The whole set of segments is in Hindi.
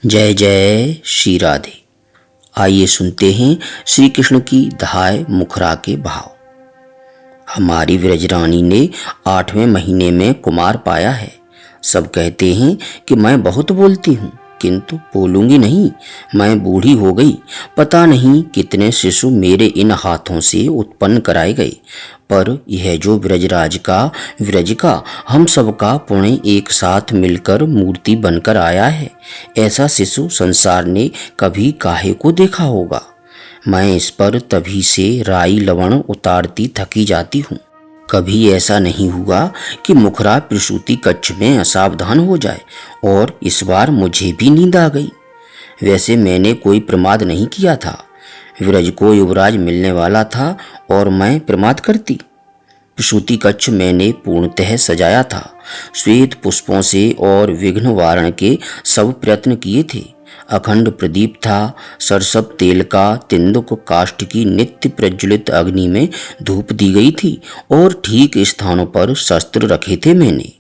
जय जय श्री राधे। आइए सुनते हैं श्री कृष्ण की दहाय मुखरा के भाव। हमारी व्रजरानी ने 8वें महीने में कुमार पाया है। सब कहते हैं कि मैं बहुत बोलती हूँ, किंतु बोलूंगी नहीं। मैं बूढ़ी हो गई। पता नहीं कितने शिशु मेरे इन हाथों से उत्पन्न कराए गए, पर यह जो व्रजराज का व्रज का हम सबका पुण्य एक साथ मिलकर मूर्ति बनकर आया है, ऐसा शिशु संसार ने कभी काहे को देखा होगा। मैं इस पर तभी से राई लवण उतारती थकी जाती हूँ। कभी ऐसा नहीं हुआ कि मुखरा प्रसूति कक्ष में असावधान हो जाए, और इस बार मुझे भी नींद आ गई। वैसे मैंने कोई प्रमाद नहीं किया था। विरज को युवराज मिलने वाला था और मैं प्रमाद करती। प्रसूति कक्ष मैंने पूर्णतः सजाया था। श्वेत पुष्पों से और विघ्न वारण के सब प्रयत्न किए थे। अखंड प्रदीप था। सरसप तेल का तिन्दुक काष्ठ की नित्य प्रज्वलित अग्नि में धूप दी गई थी, और ठीक स्थानों पर शस्त्र रखे थे मैंने।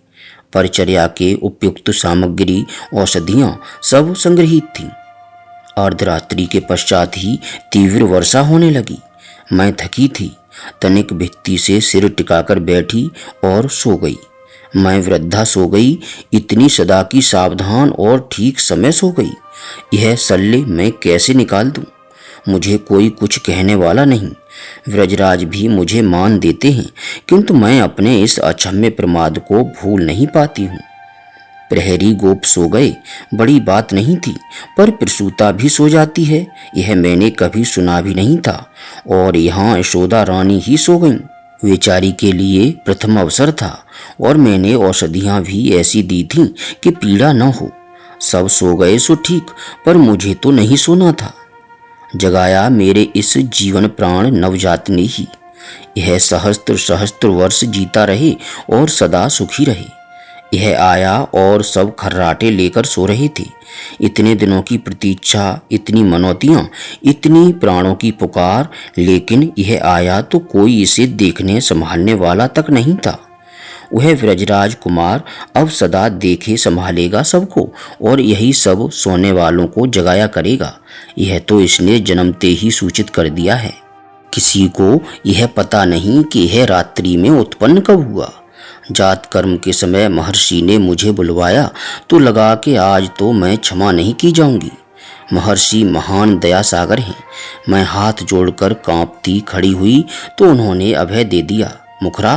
परिचर्या के उपयुक्त सामग्री औषधियां सब संग्रहित थीं। अर्धरात्रि के पश्चात ही तीव्र वर्षा होने लगी। मैं थकी थी, तनिक भित्ति से सिर टिकाकर बैठी और सो गई। मैं वृद्धा सो गई, इतनी सदा की सावधान और ठीक समय सो गई। यह सल्ले मैं कैसे निकाल दूं? मुझे कोई कुछ कहने वाला नहीं। व्रजराज भी मुझे मान देते हैं, किंतु मैं अपने इस अक्षम्य प्रमाद को भूल नहीं पाती हूँ। प्रहरी गोप सो गए, बड़ी बात नहीं थी, पर प्रसूता भी सो जाती है, यह मैंने कभी सुना भी नहीं था। और यहाँ यशोदा रानी ही सो गईं। बेचारी के लिए प्रथम अवसर था, और मैंने औषधियाँ भी ऐसी दी थीं कि पीड़ा न हो। सब सो गए सो ठीक, पर मुझे तो नहीं सोना था। जगाया मेरे इस जीवन प्राण नवजात ने ही। यह सहस्त्र सहस्त्र वर्ष जीता रहे और सदा सुखी रहे। यह आया और सब खर्राटे लेकर सो रहे थे। इतने दिनों की प्रतीक्षा, इतनी मनौतियाँ, इतनी प्राणों की पुकार, लेकिन यह आया तो कोई इसे देखने संभालने वाला तक नहीं था। वह व्रजराज कुमार अब सदा देखे संभालेगा सबको, और यही सब सोने वालों को जगाया करेगा। यह तो इसने जन्मते ही सूचित कर दिया है। किसी को यह पता नहीं कि यह रात्रि में उत्पन्न कब हुआ। जात कर्म के समय महर्षि ने मुझे बुलवाया तो लगा कि आज तो मैं क्षमा नहीं की जाऊंगी। महर्षि महान दया सागर हैं। मैं हाथ जोड़कर कांपती खड़ी हुई तो उन्होंने अभय दे दिया। मुखरा,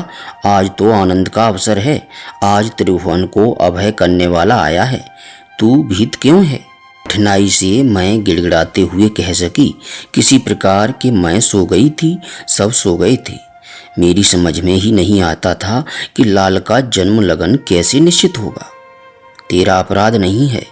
आज तो आनंद का अवसर है। आज त्रिभुवन को अभय करने वाला आया है। तू भीत क्यों है? कठिनाई से मैं गिड़गिड़ाते हुए कह सकी, किसी प्रकार के मैं सो गई थी, सब सो गए थे। मेरी समझ में ही नहीं आता था कि लाल का जन्म लगन कैसे निश्चित होगा। तेरा अपराध नहीं है।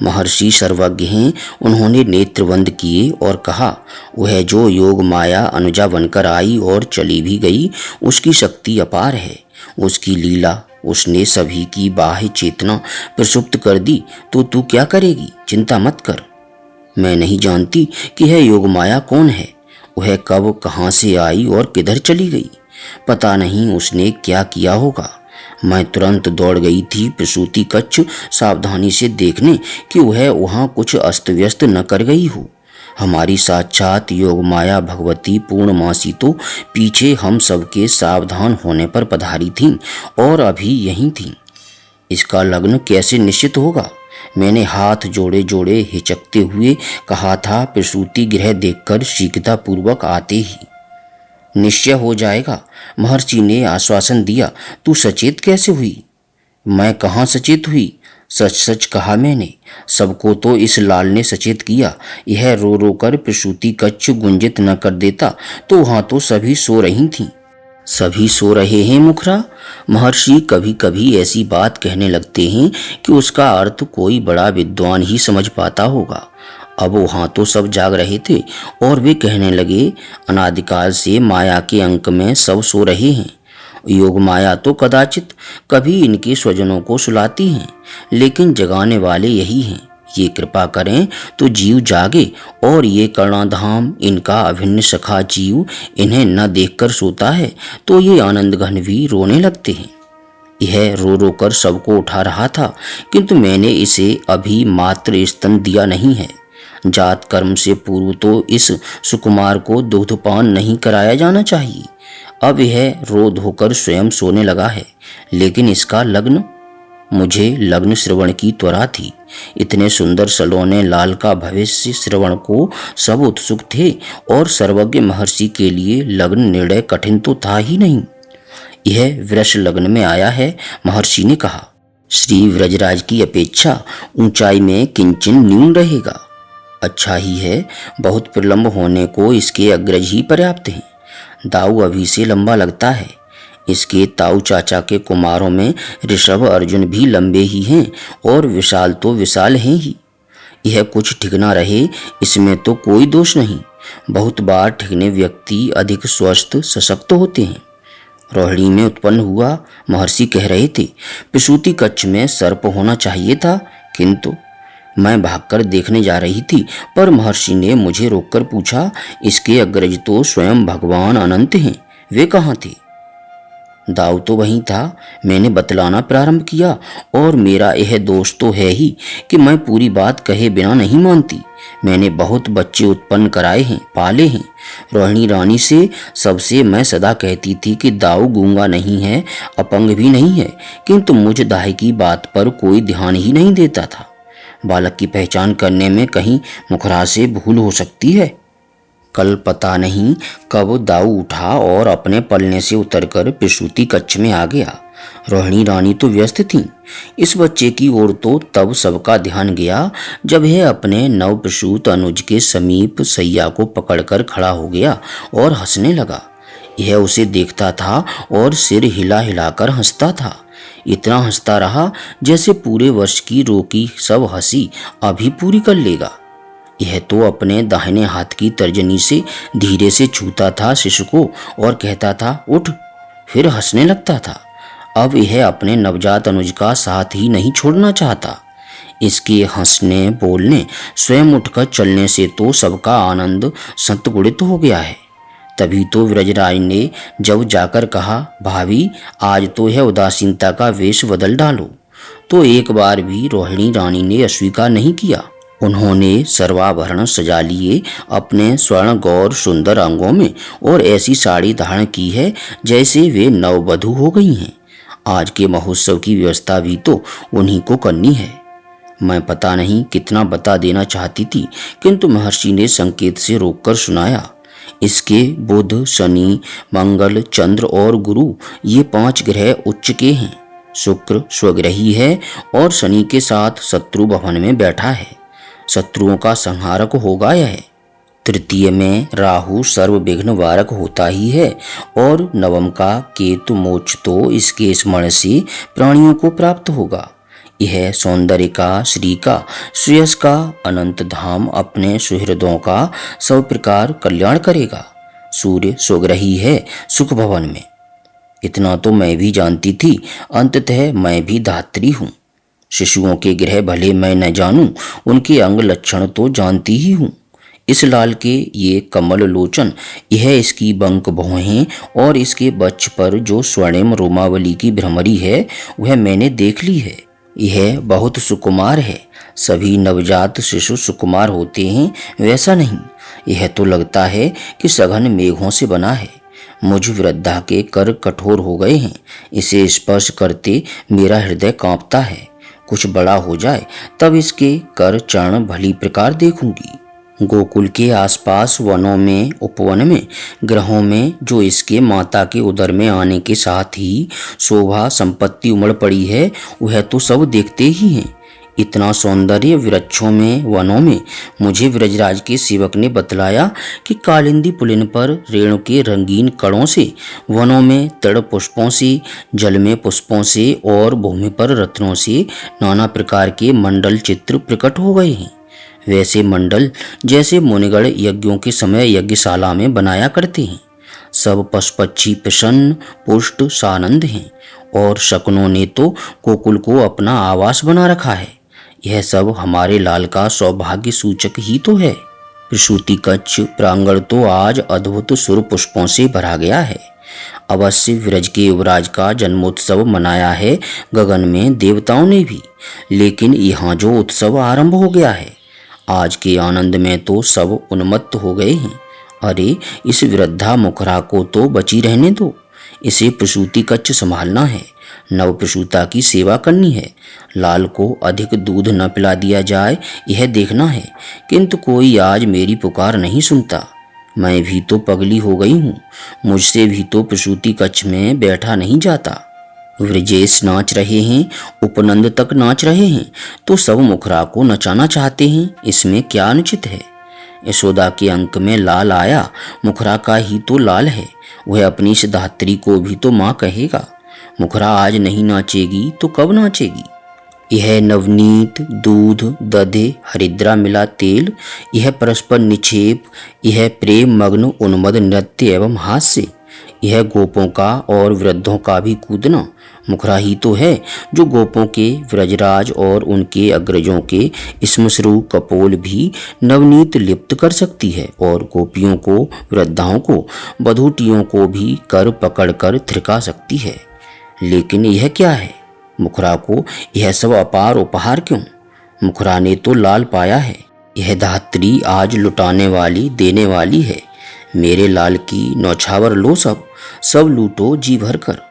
महर्षि सर्वज्ञ हैं। उन्होंने नेत्र बंद किए और कहा, वह जो योग माया अनुजा बनकर आई और चली भी गई, उसकी शक्ति अपार है। उसकी लीला, उसने सभी की बाह्य चेतना प्रसुप्त कर दी, तो तू क्या करेगी? चिंता मत कर। मैं नहीं जानती कि यह योग माया कौन है। वह कब कहाँ से आई और किधर चली गई, पता नहीं उसने क्या किया होगा। मैं तुरंत दौड़ गई थी प्रसूति कक्ष, सावधानी से देखने कि वह वहाँ कुछ अस्त व्यस्त न कर गई हो। हमारी साक्षात योग माया भगवती पूर्णमासी तो पीछे हम सबके सावधान होने पर पधारी थीं, और अभी यहीं थीं। इसका लग्न कैसे निश्चित होगा? मैंने हाथ जोड़े जोड़े हिचकते हुए कहा था, प्रसूति गृह देखकर शीघ्रता पूर्वक आते ही निश्चय हो जाएगा। महर्षि ने आश्वासन दिया। तू सचेत कैसे हुई? मैं कहाँ सचेत हुई? सच सच कहा मैंने। सबको तो इस लाल ने सचेत किया। यह रो रो कर प्रसूति कक्ष गुंजित न कर देता तो वहाँ तो सभी सो रही थीं। सभी सो रहे हैं मुखरा। महर्षि कभी कभी ऐसी बात कहने लगते हैं कि उसका अर्थ कोई बड़ा विद्वान ही समझ पाता होगा। अब वहाँ तो सब जाग रहे थे, और वे कहने लगे, अनादिकाल से माया के अंक में सब सो रहे हैं। योग माया तो कदाचित कभी इनके स्वजनों को सुलाती हैं, लेकिन जगाने वाले यही हैं। ये कृपा करें तो जीव जागे, और ये कर्णाधाम इनका अभिन्न सखा जीव इन्हें न देखकर सोता है तो ये आनंद घन भी रोने लगते हैं। यह रो रो कर सबको उठा रहा था, किंतु मैंने इसे अभी मात्र स्तन दिया नहीं है। जात कर्म से पूर्व तो इस सुकुमार को दुग्धपान नहीं कराया जाना चाहिए। अब यह रो धोकर स्वयं सोने लगा है, लेकिन इसका लग्न? मुझे लग्न श्रवण की त्वरा थी। इतने सुंदर सलोने लाल का भविष्य श्रवण को सब उत्सुक थे, और सर्वज्ञ महर्षि के लिए लग्न निर्णय कठिन तो था ही नहीं। यह वृष लग्न में आया है, महर्षि ने कहा। श्री व्रजराज की अपेक्षा ऊंचाई में किंचन न्यून रहेगा। अच्छा ही है, बहुत प्रलंब होने को इसके अग्रज ही पर्याप्त हैं। दाऊ अभी से लंबा लगता है। इसके ताऊ चाचा के कुमारों में ऋषभ अर्जुन भी लंबे ही हैं, और विशाल तो विशाल हैं ही। यह कुछ ठिकना रहे, इसमें तो कोई दोष नहीं। बहुत बार ठिकने व्यक्ति अधिक स्वस्थ सशक्त होते हैं। रोहिणी में उत्पन्न हुआ, महर्षि कह रहे थे। प्रसूति कक्ष में सर्प होना चाहिए था, किंतु मैं भागकर देखने जा रही थी, पर महर्षि ने मुझे रोककर पूछा, इसके अग्रज तो स्वयं भगवान अनंत हैं, वे कहाँ थे? दाऊ तो वहीं था। मैंने बतलाना प्रारंभ किया, और मेरा यह दोष तो है ही कि मैं पूरी बात कहे बिना नहीं मानती। मैंने बहुत बच्चे उत्पन्न कराए हैं, पाले हैं। रोहिणी रानी से सबसे मैं सदा कहती थी कि दाऊ गूंगा नहीं है, अपंग भी नहीं है, किंतु मुझ दाई की बात पर कोई ध्यान ही नहीं देता था। बालक की पहचान करने में कहीं मुखरा से भूल हो सकती है। कल पता नहीं कब दाऊ उठा और अपने पलने से उतरकर प्रसूति कक्ष में आ गया। रोहिणी रानी तो व्यस्त थीं। इस बच्चे की ओर तो तब सबका ध्यान गया जब यह अपने नवप्रसूत अनुज के समीप सैया को पकड़कर खड़ा हो गया और हंसने लगा। यह उसे देखता था और सिर हिला हिलाकर हंसता था। इतना हंसता रहा जैसे पूरे वर्ष की रोकी सब हंसी अभी पूरी कर लेगा। यह तो अपने दाहिने हाथ की तर्जनी से धीरे से छूता था शिशु को और कहता था, उठ, फिर हंसने लगता था। अब यह अपने नवजात अनुज का साथ ही नहीं छोड़ना चाहता। इसके हंसने बोलने स्वयं उठकर चलने से तो सबका आनंद संतगुणित हो गया है। तभी तो व्रजराज ने जब जाकर कहा, भाभी आज तो यह उदासीनता का वेश बदल डालो, तो एक बार भी रोहिणी रानी ने अस्वीकार नहीं किया। उन्होंने सर्वाभरण सजा लिए अपने स्वर्ण गौर सुंदर अंगों में, और ऐसी साड़ी धारण की है जैसे वे नववधू हो गई हैं। आज के महोत्सव की व्यवस्था भी तो उन्हीं को करनी है। मैं पता नहीं कितना बता देना चाहती थी, किंतु महर्षि ने संकेत से रोककर सुनाया। इसके बुध, शनि, मंगल, चंद्र और गुरु, ये 5 ग्रह उच्च के हैं। शुक्र स्वग्रही है और शनि के साथ शत्रु भवन में बैठा है। शत्रुओं का संहारक होगा यह। तृतीय में राहु सर्व विघ्न वारक होता ही है, और नवम का केतु मोक्ष तो इसके स्मरण से प्राणियों को प्राप्त होगा। यह सौंदर्य का, श्री का, श्रेयस का अनंत धाम अपने सुहृदों का सब प्रकार कल्याण करेगा। सूर्य स्वग्रही है सुख भवन में। इतना तो मैं भी जानती थी, अंततः मैं भी धात्री हूँ। शिशुओं के ग्रह भले मैं न जानूं, उनके अंग लक्षण तो जानती ही हूँ। इस लाल के ये कमल लोचन, यह इसकी बंक भौहें, और इसके बच्च पर जो स्वर्णिम रोमावली की भ्रमरी है वह मैंने देख ली है। यह बहुत सुकुमार है। सभी नवजात शिशु सुकुमार होते हैं, वैसा नहीं। यह तो लगता है कि सघन मेघों से बना है। मुझ वृद्धा के कर कठोर हो गए हैं। इसे स्पर्श करते मेरा हृदय कांपता है। कुछ बड़ा हो जाए तब इसके कर चरण भली प्रकार देखूंगी। गोकुल के आसपास वनों में, उपवन में, ग्रहों में जो इसके माता के उदर में आने के साथ ही शोभा संपत्ति उमड़ पड़ी है, वह तो सब देखते ही हैं। इतना सौंदर्य वृक्षों में, वनों में। मुझे व्रजराज के सेवक ने बतलाया कि कालिंदी पुलिन पर रेणु के रंगीन कणों से, वनों में तृण पुष्पों से, जल में पुष्पों से और भूमि पर रत्नों से नाना प्रकार के मंडल चित्र प्रकट हो गए हैं। वैसे मंडल जैसे मुनिगण यज्ञों के समय यज्ञशाला में बनाया करते हैं। सब पशु पक्षी प्रसन्न पुष्ट सानंद हैं, और शकुनों ने तो गोकुल को अपना आवास बना रखा है। यह सब हमारे लाल का सौभाग्य सूचक ही तो है। प्रसूति कक्ष प्रांगण तो आज अद्भुत सुर पुष्पों से भरा गया है। अवश्य विरज के युवराज का जन्मोत्सव मनाया है गगन में देवताओं ने भी, लेकिन यहाँ जो उत्सव आरंभ हो गया है, आज के आनंद में तो सब उन्मत्त हो गए हैं। अरे इस वृद्धा मुखरा को तो बची रहने दो, इसे प्रसूति कक्ष संभालना है, नव प्रसूता की सेवा करनी है, लाल को अधिक दूध न पिला दिया जाए यह देखना है, किंतु कोई आज मेरी पुकार नहीं सुनता। मैं भी तो पगली हो गई हूँ, मुझसे भी तो प्रसूति कक्ष में बैठा नहीं जाता। व्रजेश नाच रहे हैं, उपनंद तक नाच रहे हैं, तो सब मुखरा को नचाना चाहते हैं, इसमें क्या अनुचित है। यशोदा के अंक में लाल आया, मुखरा का ही तो लाल है, वह अपनी सिद्धात्री को भी तो माँ कहेगा। मुखरा आज नहीं नाचेगी तो कब नाचेगी। यह नवनीत दूध दधे हरिद्रा मिला तेल, यह परस्पर निक्षेप, यह प्रेम मग्न उन्मद नृत्य एवं हास्य, यह गोपों का और वृद्धों का भी कूदना। मुखरा ही तो है जो गोपों के, व्रजराज और उनके अग्रजों के श्मश्रु कपोल भी नवनीत लिप्त कर सकती है, और गोपियों को, वृद्धाओं को, बधूटियों को भी कर पकड़ कर थिरका सकती है। लेकिन यह क्या है, मुखरा को यह सब अपार उपहार क्यों। मुखरा ने तो लाल पाया है, यह धात्री आज लुटाने वाली देने वाली है। मेरे लाल की नौछावर लो, सब लूटो जी भर कर।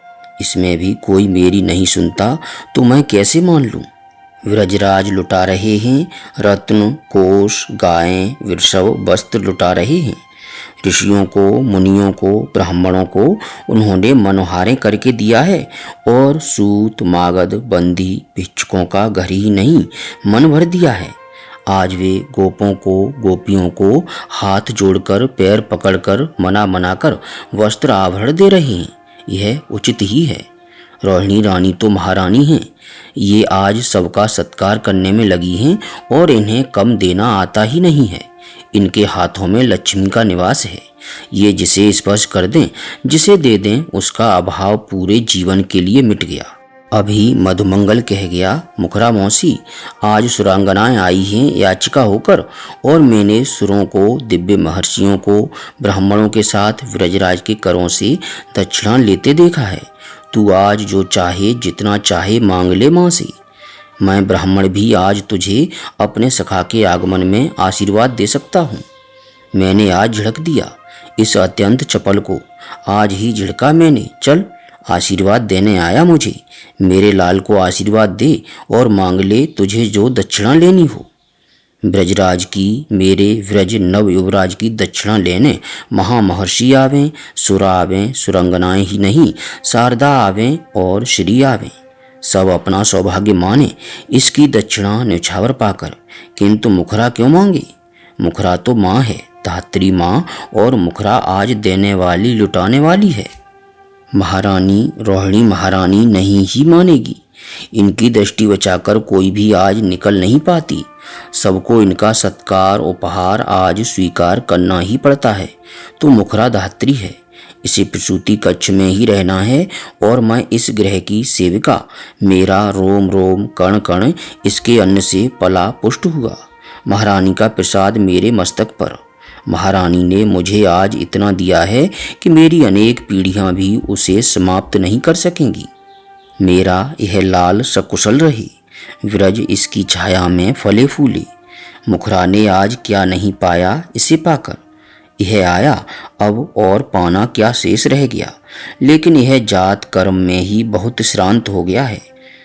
इसमें भी कोई मेरी नहीं सुनता तो मैं कैसे मान लूं। व्रजराज लुटा रहे हैं, रत्न कोष गायें वृषभ वस्त्र लुटा रहे हैं। ऋषियों को, मुनियों को, ब्राह्मणों को उन्होंने मनोहारे करके दिया है, और सूत मागध बंदी भिक्षुकों का घर ही नहीं मन भर दिया है। आज वे गोपों को, गोपियों को हाथ जोड़कर पैर पकड़कर मना मनाकर वस्त्र आभरण दे रहे हैं। यह उचित ही है। रोहिणी रानी तो महारानी हैं, ये आज सबका सत्कार करने में लगी हैं और इन्हें कम देना आता ही नहीं है। इनके हाथों में लक्ष्मी का निवास है, ये जिसे स्पर्श कर दें, जिसे दे दें, उसका अभाव पूरे जीवन के लिए मिट गया। अभी मधुमंगल कह गया, मुखरा मौसी आज सुरांगनाएं आई हैं याचिका होकर, और मैंने सुरों को, दिव्य महर्षियों को ब्राह्मणों के साथ व्रजराज के करों से दक्षिणा लेते देखा है। तू आज जो चाहे जितना चाहे मांग ले माँ से। मैं ब्राह्मण भी आज तुझे अपने सखा के आगमन में आशीर्वाद दे सकता हूँ। मैंने आज झिड़क दिया इस अत्यंत चपल को, आज ही झिड़का मैंने। चल, आशीर्वाद देने आया मुझे, मेरे लाल को आशीर्वाद दे और मांग ले तुझे जो दक्षिणा लेनी हो। ब्रजराज की, मेरे व्रज नव युवराज की दक्षिणा लेने महामहर्षि आवें, सुर आवें, सुरंगनाएं ही नहीं शारदा आवें और श्री आवें, सब अपना सौभाग्य माने इसकी दक्षिणा न्यौछावर पाकर। किंतु मुखरा क्यों मांगे। मुखरा तो माँ है, धात्री माँ, और मुखरा आज देने वाली लुटाने वाली है। महारानी रोहिणी महारानी नहीं ही मानेगी। इनकी दृष्टि बचाकर कोई भी आज निकल नहीं पाती। सबको इनका सत्कार उपहार आज स्वीकार करना ही पड़ता है। तो मुखरा धात्री है, इसे प्रसूति कक्ष में ही रहना है, और मैं इस ग्रह की सेविका। मेरा रोम रोम कण कण इसके अन्न से पला पुष्ट हुआ। महारानी का प्रसाद मेरे मस्तक पर। महारानी ने मुझे आज इतना दिया है कि मेरी अनेक पीढ़ियां भी उसे समाप्त नहीं कर सकेंगी। मेरा यह लाल सकुशल रहे, विरज इसकी छाया में फले फूले। मुखरा ने आज क्या नहीं पाया इसे पाकर। यह आया, अब और पाना क्या शेष रह गया। लेकिन यह जात कर्म में ही बहुत श्रांत हो गया है,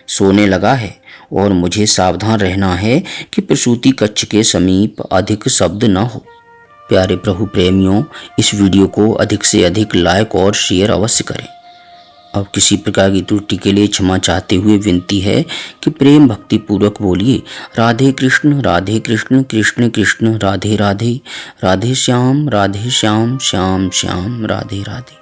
सोने लगा है, और मुझे सावधान रहना है कि प्रसूति कक्ष के समीप अधिक शब्द न हो। प्यारे प्रभु प्रेमियों, इस वीडियो को अधिक से अधिक लाइक और शेयर अवश्य करें। अब किसी प्रकार की त्रुटि के लिए क्षमा चाहते हुए विनती है कि प्रेम भक्ति पूर्वक बोलिए राधे कृष्ण कृष्ण कृष्ण राधे राधे, राधे श्याम श्याम श्याम राधे राधे।